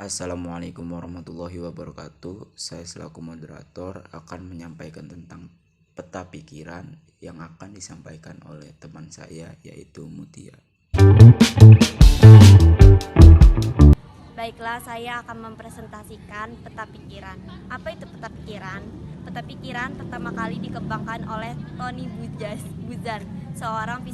Assalamualaikum warahmatullahi wabarakatuh. Saya selaku moderator akan menyampaikan tentang peta pikiran yang akan disampaikan oleh teman saya, yaitu Mutia. Baiklah, saya akan mempresentasikan peta pikiran. Apa itu peta pikiran? Peta pikiran pertama kali dikembangkan oleh Tony Buzan, seorang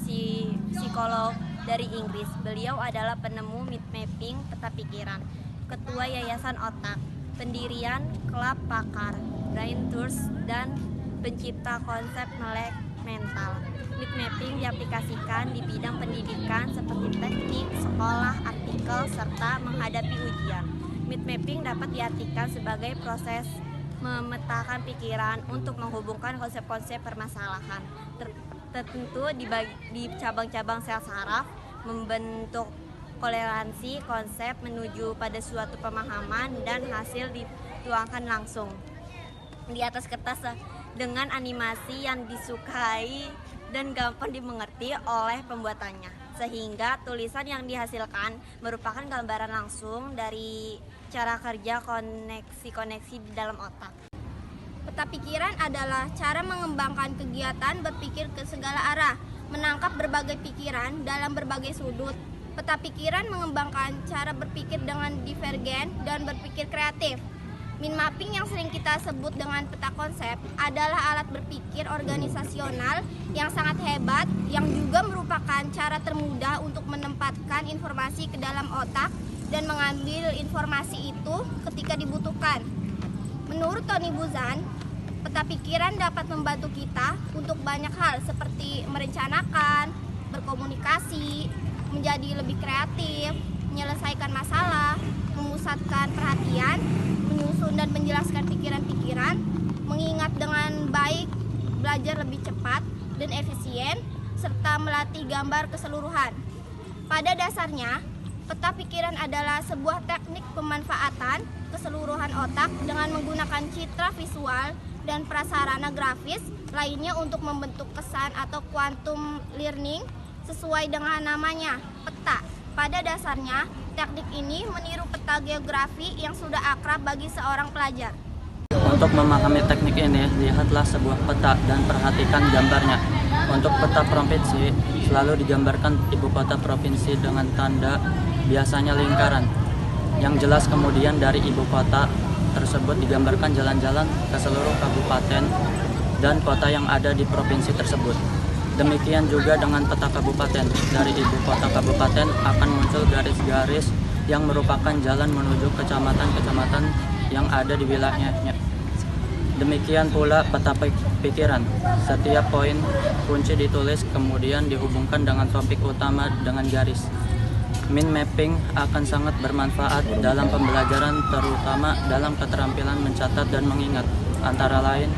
psikolog dari Inggris. Beliau adalah penemu mind mapping peta pikiran, ketua Yayasan Otak, pendirian klub pakar, brain tools, dan pencipta konsep melek mental. Mind mapping diaplikasikan di bidang pendidikan seperti teknik, sekolah, artikel, serta menghadapi ujian. Mind mapping dapat diartikan sebagai proses memetakan pikiran untuk menghubungkan konsep-konsep permasalahan tertentu di cabang-cabang sel saraf, membentuk koleransi konsep menuju pada suatu pemahaman dan hasil dituangkan langsung di atas kertas dengan animasi yang disukai dan gampang dimengerti oleh pembuatannya, sehingga tulisan yang dihasilkan merupakan gambaran langsung dari cara kerja koneksi-koneksi di dalam otak. Peta pikiran adalah cara mengembangkan kegiatan berpikir ke segala arah, menangkap berbagai pikiran dalam berbagai sudut. Peta pikiran mengembangkan cara berpikir dengan divergen dan berpikir kreatif. Mind mapping yang sering kita sebut dengan peta konsep adalah alat berpikir organisasional yang sangat hebat, yang juga merupakan cara termudah untuk menempatkan informasi ke dalam otak dan mengambil informasi itu ketika dibutuhkan. Menurut Tony Buzan, peta pikiran dapat membantu kita untuk banyak hal seperti merencanakan, berkomunikasi, menjadi lebih kreatif, menyelesaikan masalah, memusatkan perhatian, menyusun dan menjelaskan pikiran-pikiran, mengingat dengan baik, belajar lebih cepat dan efisien, serta melatih gambar keseluruhan. Pada dasarnya, peta pikiran adalah sebuah teknik pemanfaatan keseluruhan otak dengan menggunakan citra visual dan prasarana grafis lainnya untuk membentuk kesan atau quantum learning sesuai dengan namanya, peta. Pada dasarnya, teknik ini meniru peta geografi yang sudah akrab bagi seorang pelajar. Untuk memahami teknik ini, lihatlah sebuah peta dan perhatikan gambarnya. Untuk peta provinsi, selalu digambarkan ibu kota provinsi dengan tanda, biasanya lingkaran. Yang jelas kemudian dari ibu kota tersebut digambarkan jalan-jalan ke seluruh kabupaten dan kota yang ada di provinsi tersebut. Demikian juga dengan peta kabupaten. Dari ibu kota kabupaten akan muncul garis-garis yang merupakan jalan menuju kecamatan-kecamatan yang ada di wilayahnya. Demikian pula peta pikiran. Setiap poin kunci ditulis kemudian dihubungkan dengan topik utama dengan garis. Mind mapping akan sangat bermanfaat dalam pembelajaran, terutama dalam keterampilan mencatat dan mengingat, antara lain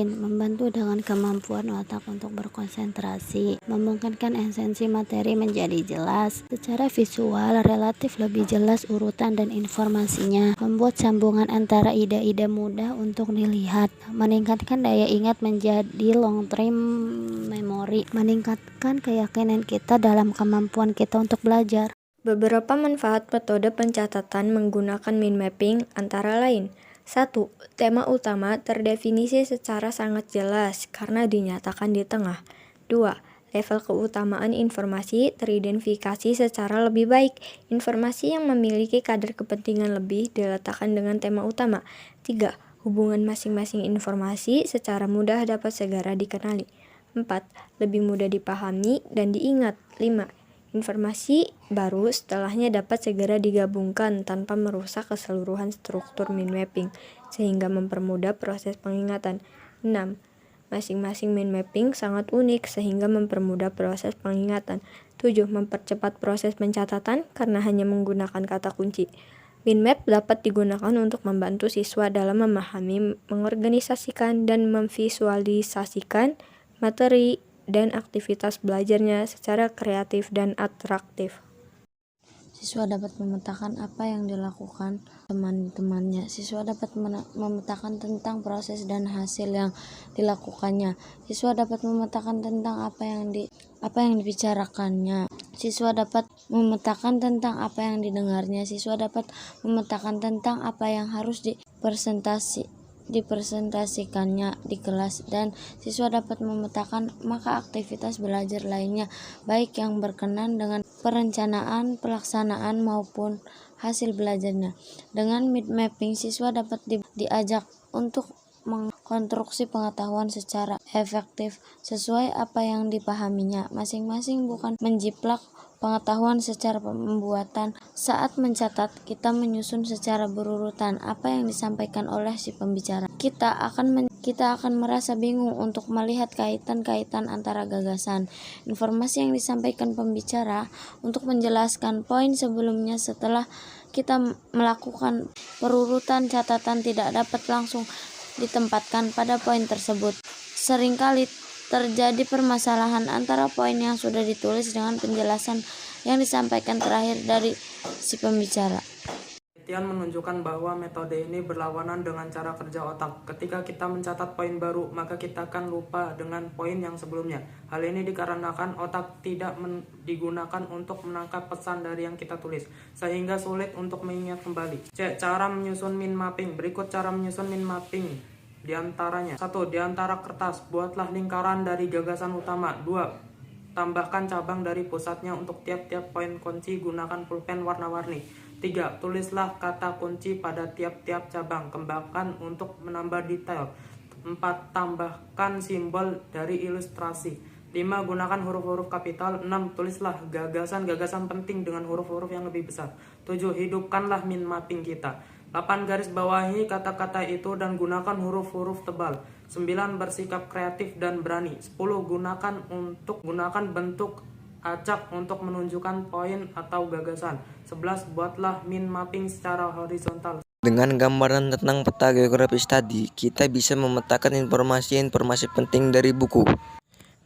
membantu dengan kemampuan otak untuk berkonsentrasi, memungkinkan esensi materi menjadi jelas secara visual, relatif lebih jelas urutan dan informasinya, membuat sambungan antara ide-ide mudah untuk dilihat, meningkatkan daya ingat menjadi long term memory, meningkatkan keyakinan kita dalam kemampuan kita untuk belajar. Beberapa manfaat metode pencatatan menggunakan mind mapping antara lain: 1. Tema utama terdefinisi secara sangat jelas karena dinyatakan di tengah. 2. Level keutamaan informasi teridentifikasi secara lebih baik. Informasi yang memiliki kadar kepentingan lebih diletakkan dengan tema utama. 3. Hubungan masing-masing informasi secara mudah dapat segera dikenali. 4. Lebih mudah dipahami dan diingat. 5. Informasi baru setelahnya dapat segera digabungkan tanpa merusak keseluruhan struktur mind mapping, sehingga mempermudah proses pengingatan. 6. Masing-masing mind mapping sangat unik sehingga mempermudah proses pengingatan. 7. Mempercepat proses pencatatan karena hanya menggunakan kata kunci. Mind map dapat digunakan untuk membantu siswa dalam memahami, mengorganisasikan, dan memvisualisasikan materi dan aktivitas belajarnya secara kreatif dan atraktif. Siswa dapat memetakan apa yang dilakukan teman-temannya. Siswa dapat memetakan tentang proses dan hasil yang dilakukannya. Siswa dapat memetakan tentang apa yang dibicarakannya. Siswa dapat memetakan tentang apa yang didengarnya. Siswa dapat memetakan tentang apa yang harus dipresentasikannya di kelas, dan siswa dapat memetakan maka aktivitas belajar lainnya, baik yang berkenan dengan perencanaan, pelaksanaan maupun hasil belajarnya. Dengan mind mapping, siswa dapat diajak untuk mengkonstruksi pengetahuan secara efektif sesuai apa yang dipahaminya masing-masing, bukan menjiplak pengetahuan secara pembuatan. Saat mencatat, kita menyusun secara berurutan apa yang disampaikan oleh si pembicara. Kita akan merasa bingung untuk melihat kaitan-kaitan antara gagasan, informasi yang disampaikan pembicara untuk menjelaskan poin sebelumnya. Setelah kita melakukan perurutan, catatan tidak dapat langsung ditempatkan pada poin tersebut. Seringkali terjadi permasalahan antara poin yang sudah ditulis dengan penjelasan yang disampaikan terakhir dari si pembicara. Penelitian menunjukkan bahwa metode ini berlawanan dengan cara kerja otak. Ketika kita mencatat poin baru, maka kita akan lupa dengan poin yang sebelumnya. Hal ini dikarenakan otak tidak digunakan untuk menangkap pesan dari yang kita tulis, sehingga sulit untuk mengingat kembali. C. Cara menyusun mind mapping. Berikut cara menyusun mind mapping. Di antaranya: 1. Di antara kertas, buatlah lingkaran dari gagasan utama. 2. Tambahkan cabang dari pusatnya untuk tiap-tiap poin kunci, gunakan pulpen warna-warni. 3. Tulislah kata kunci pada tiap-tiap cabang, kembangkan untuk menambah detail. 4. Tambahkan simbol dari ilustrasi. 5. Gunakan huruf-huruf kapital. 6. Tulislah gagasan-gagasan penting dengan huruf-huruf yang lebih besar. 7. Hidupkanlah mind mapping kita. 8. Garis bawahi kata-kata itu dan gunakan huruf-huruf tebal. 9. Bersikap kreatif dan berani. 10. Gunakan bentuk acak untuk menunjukkan poin atau gagasan. 11. Buatlah mind mapping secara horizontal. Dengan gambaran tentang peta geografis tadi, kita bisa memetakan informasi-informasi penting dari buku,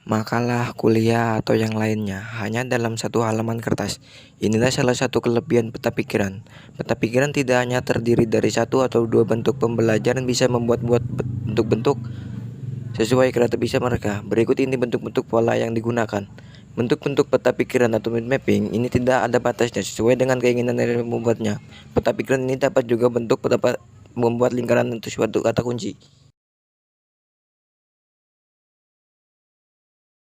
makalah, kuliah, atau yang lainnya hanya dalam satu halaman kertas. Inilah salah satu kelebihan peta pikiran. Peta pikiran tidak hanya terdiri dari satu atau dua bentuk pembelajaran, bisa membuat bentuk-bentuk sesuai kreativitas mereka. Berikut ini bentuk-bentuk pola yang digunakan. Bentuk-bentuk peta pikiran atau mind mapping ini tidak ada batasnya, sesuai dengan keinginan dari membuatnya. Peta pikiran ini dapat juga bentuk dapat membuat lingkaran untuk suatu kata kunci.